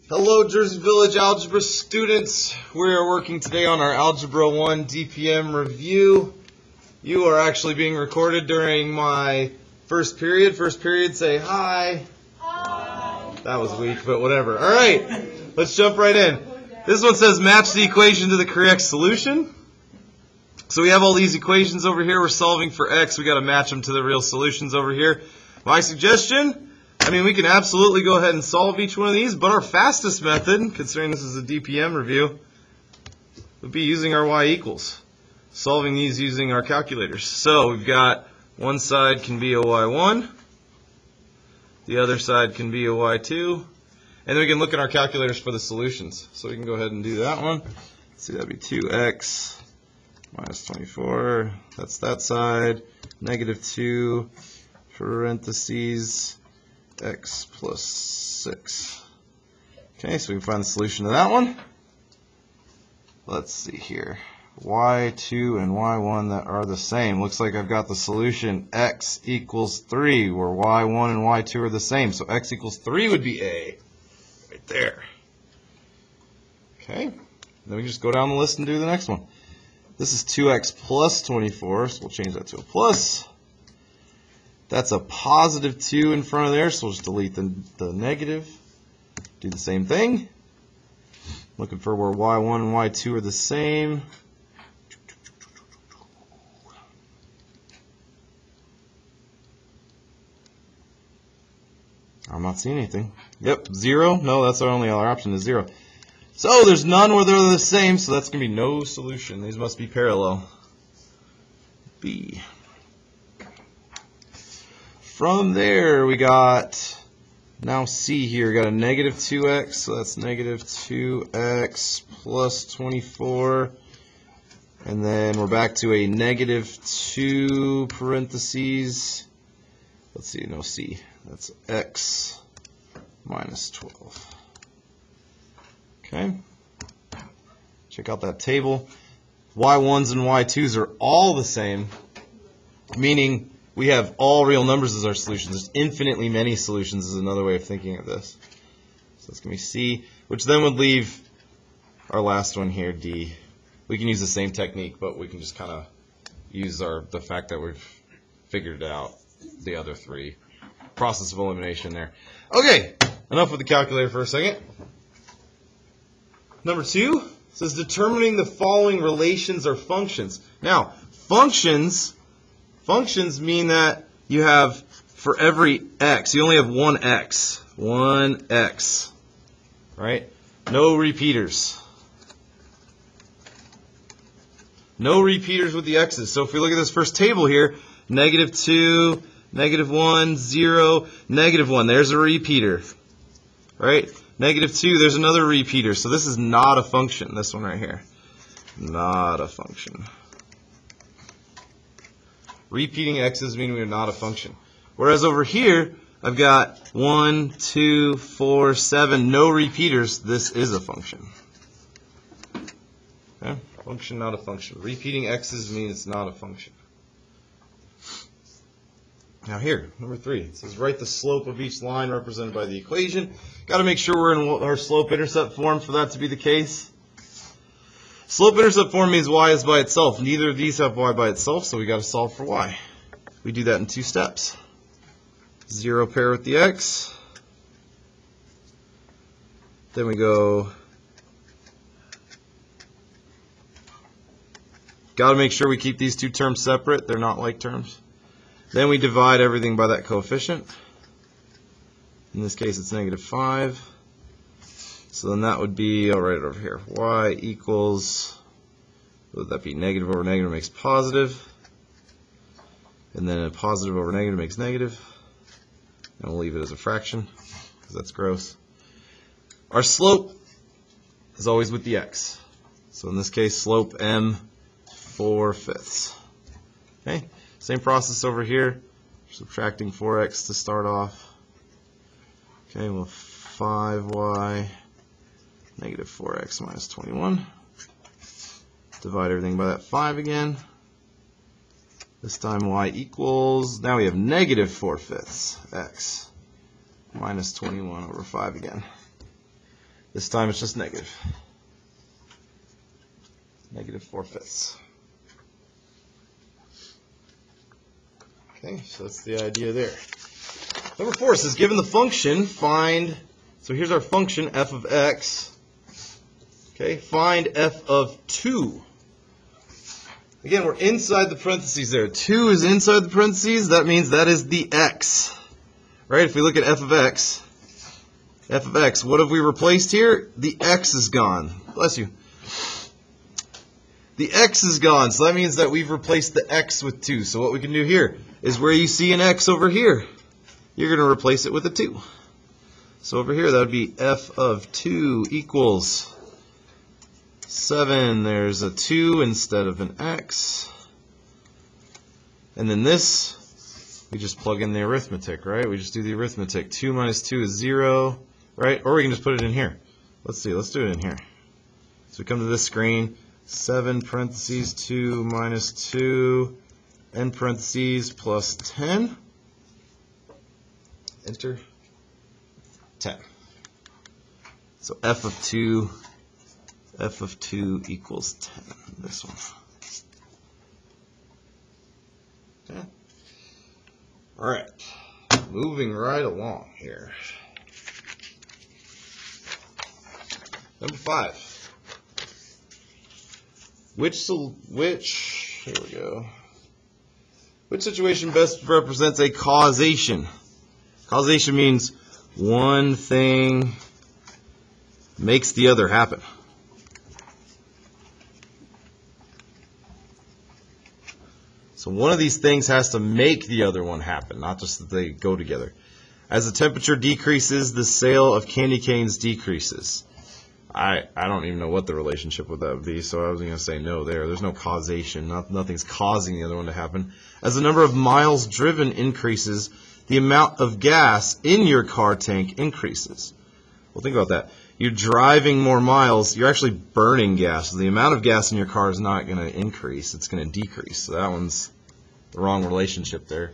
Hello, Jersey Village Algebra students. We are working today on our Algebra 1 DPM review. You are actually being recorded during my first period. First period, say hi. Hi. That was weak, but whatever. All right, let's jump right in. This one says match the equation to the correct solution. So we have all these equations over here. We're solving for x. We got to match them to the real solutions over here. My suggestion, we can absolutely go ahead and solve each one of these, but our fastest method, considering this is a DPM review, would be using our y equals. Solving these using our calculators. So we've got one side can be a y1, the other side can be a y2, and then we can look at our calculators for the solutions. So we can go ahead and do that one. Let's see, that'd be 2x minus 24, that's that side, negative 2, parentheses, x plus 6. Okay, so we can find the solution to that one. Let's see here. y2 and y1 that are the same. Looks like I've got the solution x equals 3, where y1 and y2 are the same. So x equals 3 would be A. Right there. Okay, then we can just go down the list and do the next one. This is 2x plus 24, so we'll change that to a plus. That's a positive 2 in front of there, so we'll just delete the negative. Do the same thing. Looking for where y1 and y2 are the same. I'm not seeing anything. Yep, 0. No, that's our only other option is 0. So there's none where they're the same, so that's going to be no solution. These must be parallel. B. From there, we got, now C here, we got a negative 2x, so that's negative 2x plus 24. And then we're back to a negative 2 parentheses. Let's see, no C. That's x minus 12. Okay. Check out that table. y1s and y2s are all the same, meaning we have all real numbers as our solutions. There's infinitely many solutions is another way of thinking of this. So it's going to be C, which then would leave our last one here, D. We can use the same technique, but we can just kind of use the fact that we've figured out the other three. Process of elimination there. Okay, enough with the calculator for a second. Number 2 says determining the following relations or functions. Now, functions mean that you have, for every x, you only have one x. One x. Right? No repeaters. No repeaters with the x's. So if we look at this first table here, negative 2, negative 1, 0, negative 1. There's a repeater. Right? Negative 2, there's another repeater. So this is not a function, this one right here. Not a function. Repeating x's mean we are not a function. Whereas over here, I've got 1, 2, 4, 7, no repeaters. This is a function. Okay? Function, not a function. Repeating x's mean it's not a function. Now here, number 3, it says write the slope of each line represented by the equation. Got to make sure we're in our slope-intercept form for that to be the case. Slope-intercept form means y is by itself. Neither of these have y by itself, so we got to solve for y. We do that in 2 steps. 0 pair with the x. Then we go, got to make sure we keep these two terms separate. They're not like terms. Then we divide everything by that coefficient. In this case, it's negative 5. So then that would be, I'll write it over here, y equals, what would that be? Negative over negative makes positive. And then a positive over negative makes negative. And we'll leave it as a fraction, because that's gross. Our slope is always with the x. So in this case, slope m 4/5. Okay, same process over here. Subtracting 4x to start off. Okay, well, 5y negative 4x minus 21. Divide everything by that 5 again. This time y equals, now we have negative 4/5 x minus 21 over 5 again. This time it's just negative. Negative 4/5. Okay, so that's the idea there. Number 4 says, given the function, find, so here's our function, f of x. Okay, find f of 2. Again, we're inside the parentheses there. 2 is inside the parentheses. That means that is the x. Right? If we look at f of x, what have we replaced here? The x is gone. Bless you. The x is gone, so that means that we've replaced the x with 2. So what we can do here is where you see an x over here, you're going to replace it with a 2. So over here, that would be f of 2 equals 7. There's a 2 instead of an x. And then this, we just plug in the arithmetic, right? We just do the arithmetic. 2 minus 2 is 0, right? Or we can just put it in here. Let's see, let's do it in here. So we come to this screen. 7 parentheses 2 minus 2 n parentheses plus 10. Enter. 10. So f of 2 equals 10. This one. Okay. All right. Moving right along here. Number 5. Here we go. Which situation best represents a causation? Causation means one thing makes the other happen. So one of these things has to make the other one happen, not just that they go together. As the temperature decreases, the sale of candy canes decreases. I don't even know what the relationship with that would be, so I was going to say no there. There's no causation. Nothing's causing the other one to happen. As the number of miles driven increases, the amount of gas in your car tank increases. Well, think about that. You're driving more miles. You're actually burning gas. So the amount of gas in your car is not going to increase. It's going to decrease. So that one's the wrong relationship there.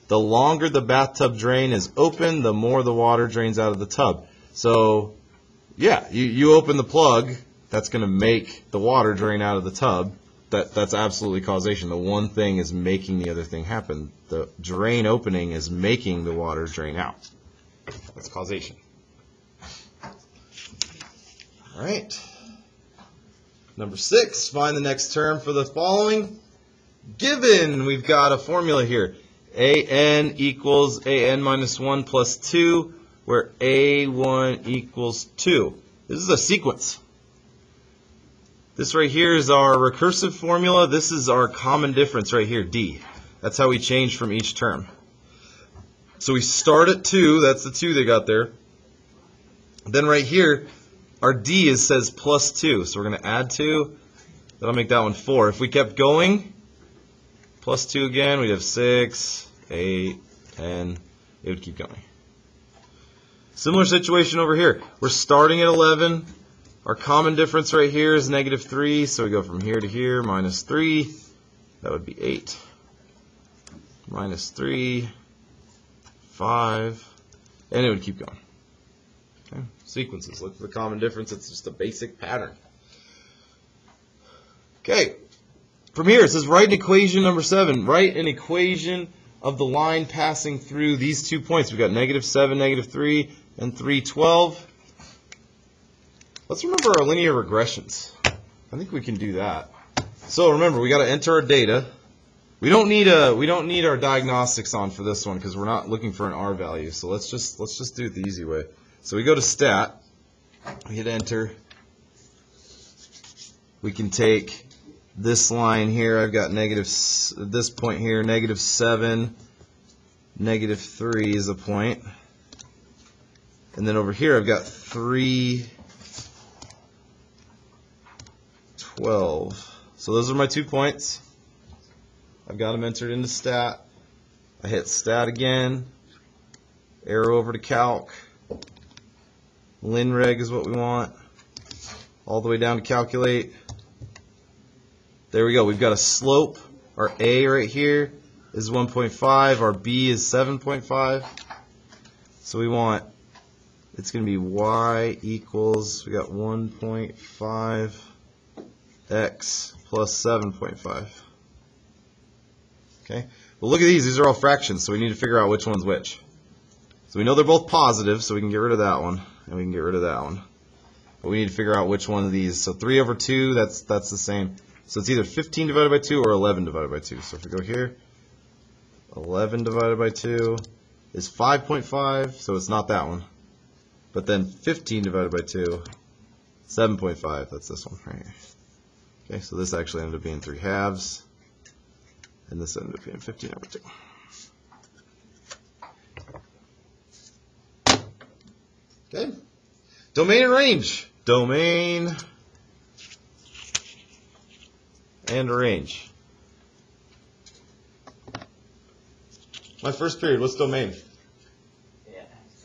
The longer the bathtub drain is open, the more the water drains out of the tub. So yeah, you open the plug, that's going to make the water drain out of the tub. That's absolutely causation. The one thing is making the other thing happen. The drain opening is making the water drain out. That's causation. All right. Number 6, find the next term for the following. Given, we've got a formula here. AN equals AN minus 1 plus 2. Where A1 equals 2. This is a sequence. This right here is our recursive formula. This is our common difference right here, D. That's how we change from each term. So we start at 2. That's the 2 they got there. Then right here, our D says plus 2. So we're going to add 2. That'll make that one 4. If we kept going, plus 2 again, we'd have 6, 8, 10. It would keep going. Similar situation over here. We're starting at 11. Our common difference right here is negative 3. So we go from here to here, minus 3. That would be 8. Minus 3, 5. And it would keep going. Okay. Sequences. Look for the common difference. It's just a basic pattern. Okay. From here, it says write an equation number 7. Write an equation of the line passing through these 2 points. We've got negative 7, negative 3, and 3, 12. Let's remember our linear regressions. I think we can do that. So remember, we got to enter our data. We don't need our diagnostics on for this one because we're not looking for an R value. So let's just do it the easy way. So we go to stat. We hit enter. We can take this line here. I've got this point here, negative 7, negative 3 is a point. And then over here I've got 3, 12. So those are my 2 points. I've got them entered into stat. I hit stat again. Arrow over to calc. Linreg is what we want. All the way down to calculate. There we go. We've got a slope. Our A right here is 1.5. Our B is 7.5. So we want it's going to be y equals, we got 1.5 x plus 7.5. Okay, well look at these are all fractions, so we need to figure out which one's which. So we know they're both positive, so we can get rid of that one, and we can get rid of that one. But we need to figure out which one of these. So 3 over 2, that's the same. So it's either 15 divided by 2 or 11 divided by 2. So if we go here, 11 divided by 2 is 5.5, so it's not that one. But then 15 divided by 2, 7.5, that's this one right here. Okay, so this actually ended up being 3 halves, and this ended up being 15 over 2. Okay, domain and range. Domain and range. My first period, what's domain?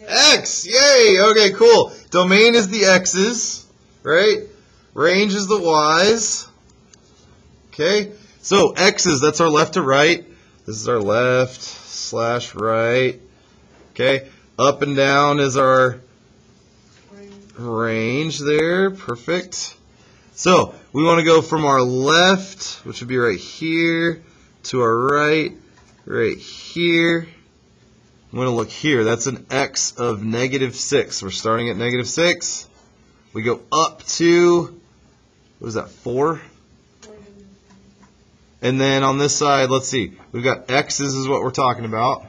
X, yay, okay, cool. Domain is the x's, right? Range is the y's. Okay, so x's, that's our left to right. This is our left slash right. Okay, up and down is our range there, perfect. So we want to go from our left, which would be right here, to our right here. I'm going to look here. That's an x of -6. We're starting at -6. We go up to, what is that, 4? And then on this side, let's see. We've got x's is what we're talking about.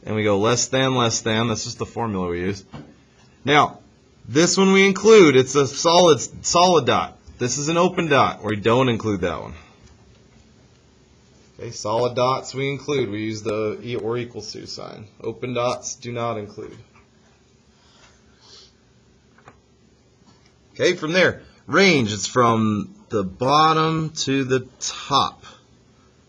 And we go less than. That's just the formula we use. Now, this one we include. It's a solid dot. This is an open dot. We don't include that one. Okay, solid dots we include. We use the or equals to sign. Open dots do not include. Okay, from there, range, it's from the bottom to the top.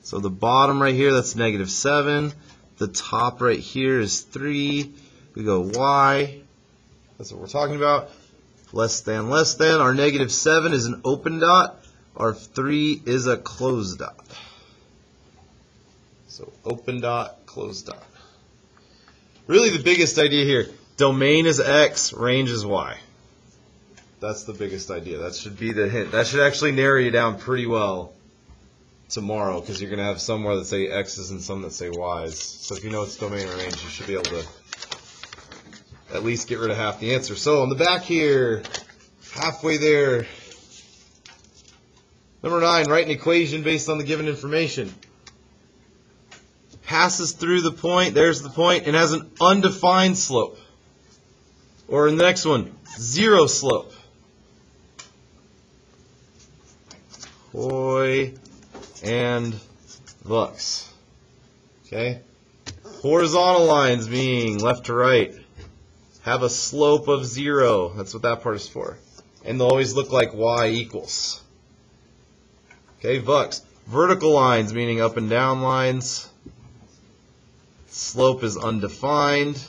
So the bottom right here, that's -7. The top right here is 3. We go y. That's what we're talking about. Less than. Our -7 is an open dot. Our 3 is a closed dot. So open dot, closed dot. Really the biggest idea here, domain is x, range is y. That's the biggest idea. That should be the hint. That should actually narrow you down pretty well tomorrow, because you're going to have somewhere that say x's and some that say y's. So if you know it's domain or range, you should be able to at least get rid of half the answer. So on the back here, halfway there, number 9, write an equation based on the given information. Passes through the point, there's the point, and has an undefined slope. Or in the next one, 0 slope. Hoy and Vux. Okay? Horizontal lines, meaning left to right, have a slope of 0. That's what that part is for. And they'll always look like y equals. Okay, Vux. Vertical lines, meaning up and down lines. Slope is undefined.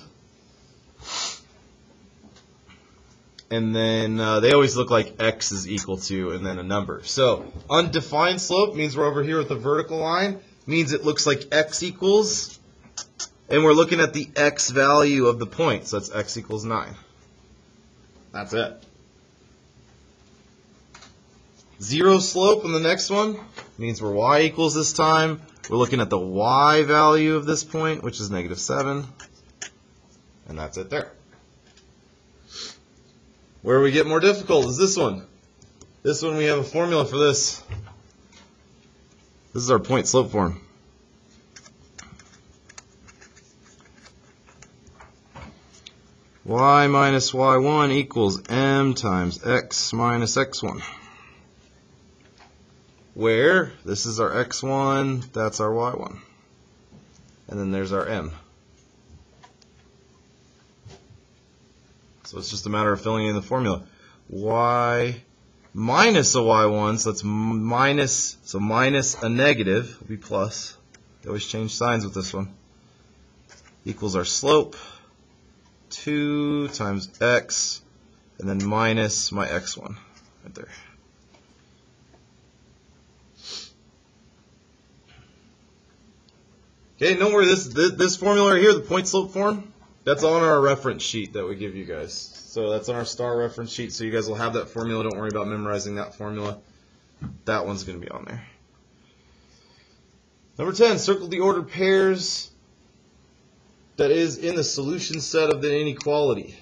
And then they always look like x is equal to and then a number. So undefined slope means we're over here with the vertical line. Means it looks like x equals. And we're looking at the x value of the point. So that's x equals 9. That's it. 0 slope on the next one means we're y equals this time. We're looking at the y value of this point, which is -7. And that's it there. Where we get more difficult is this one. This one we have a formula for this. This is our point slope form. Y minus y1 equals m times x minus x1. Where this is our x1, that's our y1. And then there's our m. So it's just a matter of filling in the formula. Y minus a y1, so that's minus, so minus a negative will be plus. They always change signs with this one. Equals our slope, 2 times x, and then minus my x1 right there. Okay, don't worry, this formula right here, the point slope form, That's on our reference sheet that we give you guys. So that's on our star reference sheet, so you guys will have that formula. Don't worry about memorizing that formula. That one's going to be on there. Number 10, circle the ordered pairs that is in the solution set of the inequality.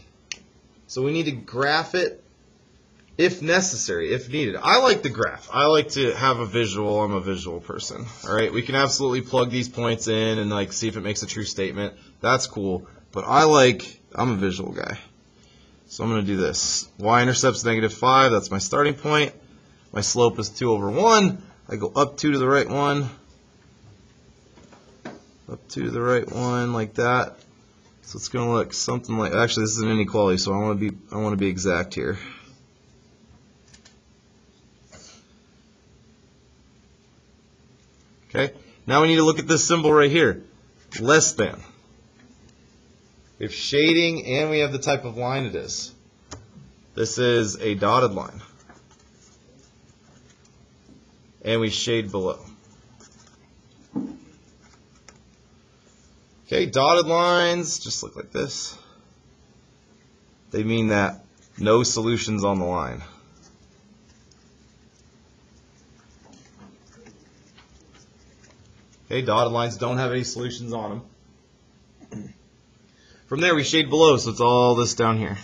So we need to graph it if necessary, if needed. I like the graph. I like to have a visual. I'm a visual person. All right, we can absolutely plug these points in and like see if it makes a true statement. That's cool. But I'm a visual guy. So I'm going to do this. Y-intercept's -5. That's my starting point. My slope is 2 over 1. I go up 2 to the right 1. Up 2 to the right 1 like that. So it's going to look something like, actually this is an inequality, so I want to be exact here. Okay? Now we need to look at this symbol right here. Less than. We have shading and we have the type of line it is. This is a dotted line. And we shade below. Okay, dotted lines just look like this. They mean that no solutions on the line. Okay, dotted lines don't have any solutions on them. From there, we shade below, so it's all this down here.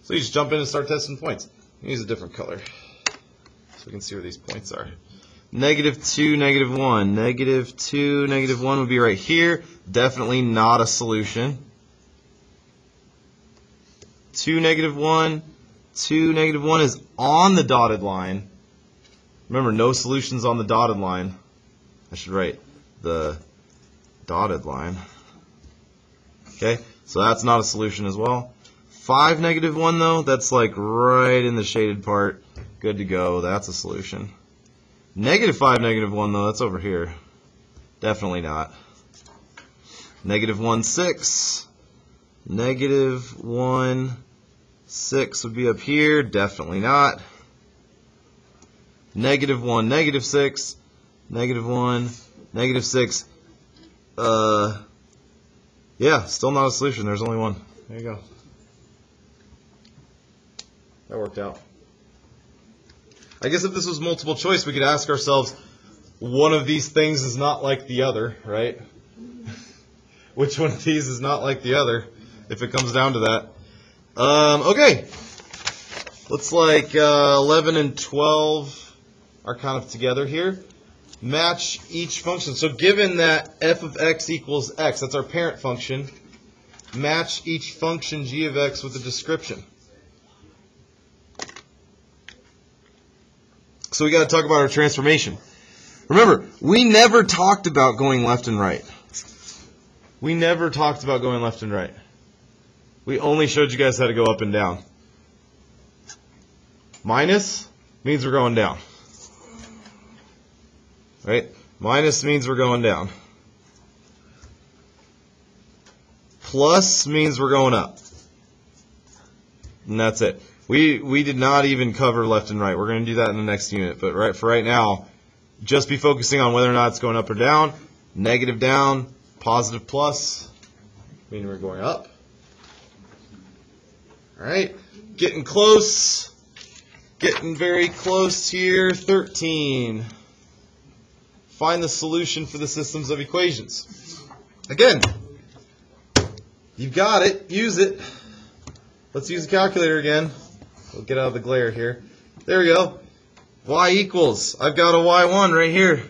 So you just jump in and start testing points. Use a different color so we can see where these points are. -2, -1. -2, -1 would be right here. Definitely not a solution. 2, -1. 2, -1 is on the dotted line. Remember, no solutions on the dotted line. I should write the dotted line. Okay, so that's not a solution as well. 5, -1 though, that's like right in the shaded part. Good to go, that's a solution. -5, -1 though, that's over here. Definitely not. -1, 6. -1, 6 would be up here. Definitely not. -1, -6. -1, -6. Yeah, still not a solution. There's only one. There you go. That worked out. I guess if this was multiple choice, we could ask ourselves, one of these things is not like the other, right? Which one of these is not like the other, if it comes down to that? Okay. Looks like 11 and 12 are kind of together here. Match each function. So given that f of x equals x, that's our parent function, match each function g of x with a description. So we got to talk about our transformation. Remember, we never talked about going left and right. We never talked about going left and right. We only showed you guys how to go up and down. Minus means we're going down. Right? Minus means we're going down. Plus means we're going up. And that's it. We did not even cover left and right. We're going to do that in the next unit. But for right now, just be focusing on whether or not it's going up or down. Negative down, positive plus, meaning we're going up. All right, getting close. Getting very close here. 13. Find the solution for the systems of equations. Again, you've got it. Use it. Let's use the calculator again. We'll get out of the glare here. There we go. Y equals. I've got a Y1 right here.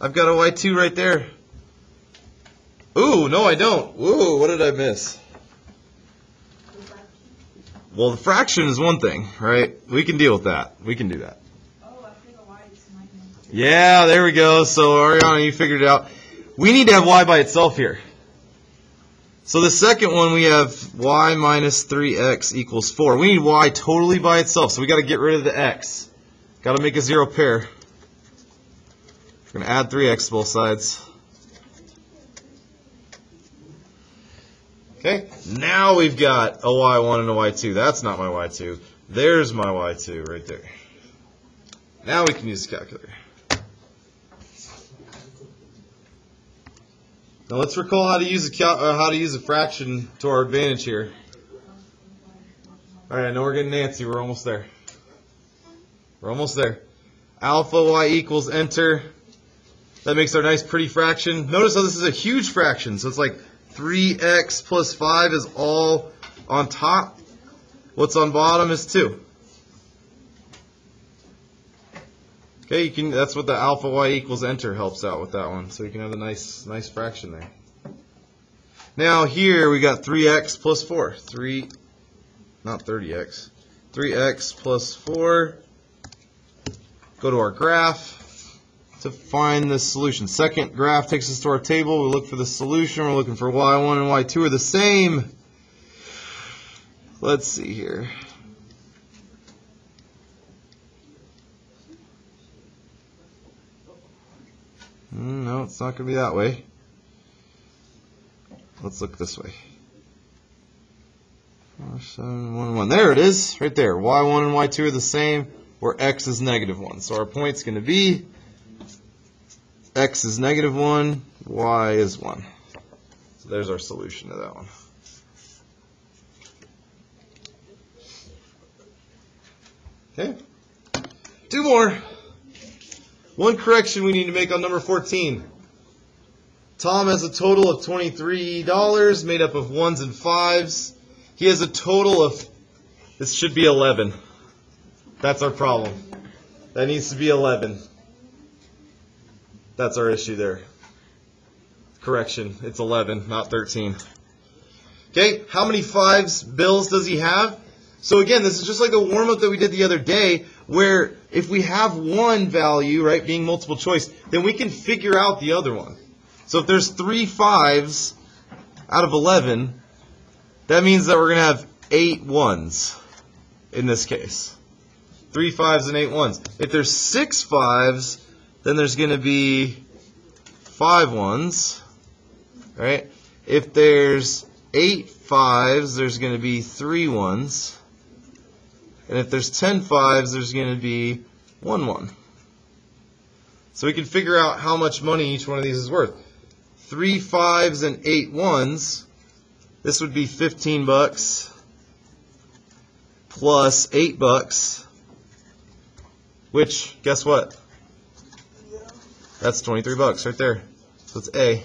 I've got a Y2 right there. Ooh, no I don't. Ooh, what did I miss? Well, the fraction is one thing, right? We can deal with that. We can do that. Yeah, there we go. So, Ariana, you figured it out. We need to have y by itself here. So the second one, we have y minus 3x equals 4. We need y totally by itself, so we got to get rid of the x. Got to make a zero pair. We're going to add 3x to both sides. Okay, now we've got a y1 and a y2. That's not my y2. There's my y2 right there. Now we can use the calculator. Now let's recall how to use a fraction to our advantage here. All right, I know we're getting antsy. We're almost there. We're almost there. Alpha y equals enter. That makes our nice pretty fraction. Notice how this is a huge fraction. So it's like 3x plus 5 is all on top. What's on bottom is 2. Okay, that's what the alpha y equals enter helps out with that one. So you can have a nice fraction there. Now here we got 3x plus 4. Not 30x. 3x plus 4. Go to our graph to find the solution. Second graph takes us to our table. We look for the solution. We're looking for y1 and y2 are the same. Let's see here. No, it's not going to be that way. Let's look this way. 4, 7, 1, 1. There it is, right there. Y1 and y2 are the same, where x is -1. So our point's going to be x is -1, y is 1. So there's our solution to that one. Okay. 2 more. One correction we need to make on number 14. Tom has a total of $23 made up of 1s and 5s. He has a total of, this should be 11. That's our problem. That needs to be 11. That's our issue there. Correction, it's 11, not 13. Okay, how many 5s bills does he have? So again, this is just like a warm-up that we did the other day, where if we have one value, right, being multiple choice, then we can figure out the other one. So if there's 3 5s out of 11, that means that we're going to have 8 1s in this case. 3 5s and 8 1s. If there's 6 5s, then there's going to be 5 1s, right? If there's 8 5s, there's going to be 3 1s. And if there's 10 5s, there's going to be 1 1. So we can figure out how much money each one of these is worth. 3 5s and 8 1s, this would be $15 plus $8, which, guess what? That's $23 right there. So it's A.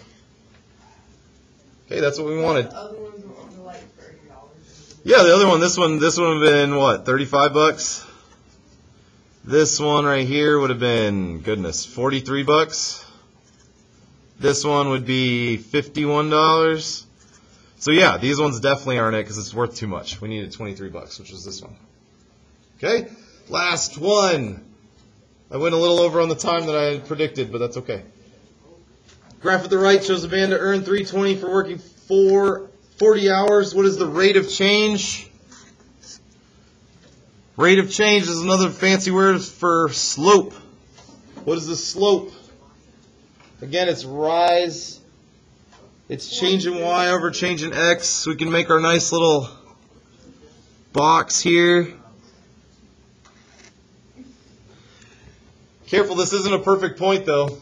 Okay, that's what we wanted. Yeah, the other one, this one would have been what, $35? This one right here would have been, goodness, $43. This one would be $51. So yeah, these ones definitely aren't it because it's worth too much. We needed $23, which is this one. Okay, last one. I went a little over on the time that I had predicted, but that's okay. Graph at the right shows a man to earn $320 for working 40 hours. What is the rate of change? Rate of change is another fancy word for slope. What is the slope? Again, it's rise. It's change in y over change in x. We can make our nice little box here. Careful, this isn't a perfect point though.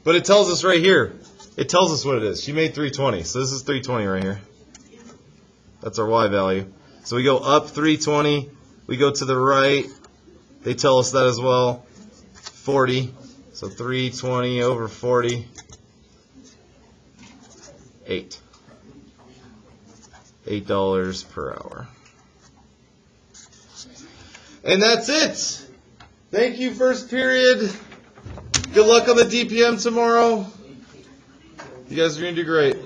But it tells us right here. It tells us what it is. She made 320. So this is 320 right here. That's our y value. So we go up 320. We go to the right. They tell us that as well. 40. So 320 over 40. 8. $8 per hour. And that's it. Thank you, first period. Good luck on the DPM tomorrow. You guys are going to do great.